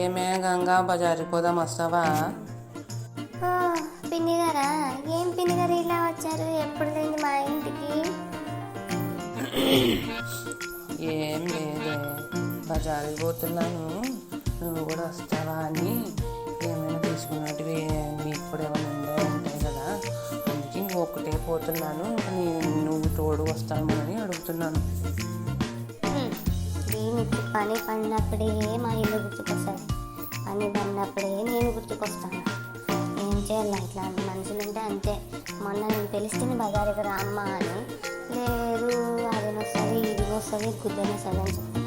ఏమే గంగా బజారుకి పోదాం, వస్తావా? ఓ పిన్ని గారా? ఏం పిన్ని గారు ఇలా వచ్చారు? ఎప్పుడు లేండి మా ఇంటికి? ఏం లేదే, బజారుకి పోతున్నాను, నువ్వు కూడా వస్తావా అని. ఏమైనా తీసుకున్నట్టువి నీకు కూడా ఏమైనా ఉండే ఉంటాయి కదా, అందుకే ఇంక ఒక్కటే పోతున్నాను. నువ్వు తోడు వస్తాను అని అడుగుతున్నాను. దీనికి పని పడినప్పుడే మా ఇల్లు గుర్తుకొస్తుంది, పని పడినప్పుడే నేను గుర్తుకొస్తాను. ఏం చేయాలి, ఇట్లా మనుషులు ఉంటే అంతే. మొన్న నేను పిలిస్తే బజారుకి రామ్మా అని, లేదు అది వస్తుంది ఇది వస్తుంది గుద్దని వస్తుంది అని చెప్పి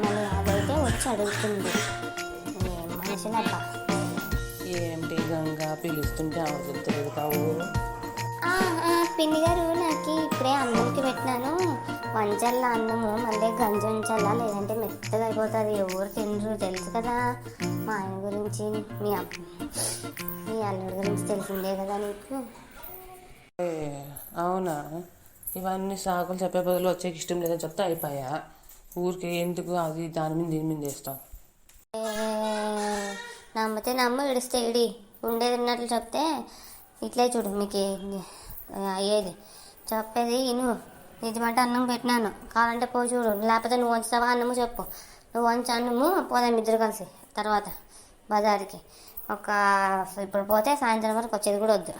మళ్ళీ అదైతే వచ్చి అడుగుతుంది. ఏం మనుషులబ్బా. ఏంటి గంగా, పిలుస్తుంటే అవతల తిరుగుతావు? పిన్ని గారు, నాకు ఇప్పుడే అన్నంకి పెట్టినాను. వంచల్ల అన్నము మళ్ళీ గంజి ఉంచాలా, లేదంటే మెత్తగా అయిపోతుంది. ఎవరు తినరు తెలుసు కదా. మా ఆయన గురించి, మీ అల్లుడి గురించి తెలిసిందే కదా నీకు. అవునా, ఇవన్నీ సాకులు చెప్పే బదులు వచ్చేకి ఇష్టం లేదని చెప్తే అయిపోయా. ఊరికి ఎందుకు అది దాని మీద దీని మీద వేస్తావు? నమ్మితే నమ్ము, ఇడిస్తే ఇడి. ఉండేది ఉన్నట్లు చెప్తే ఇట్లే చూడు, మీకు అయ్యేది. చెప్పేది ఇను. నిజమంటే అన్నం పెట్టినాను, కావాలంటే పో చూడు. లేకపోతే నువ్వు వంచుతావా అన్నము చెప్పు. నువ్వు వంచు అన్నము, పోదాం ఇద్దరు కలిసి తర్వాత బజార్కి. ఇప్పుడు పోతే సాయంత్రం వరకు వచ్చేది కూడా వద్దు.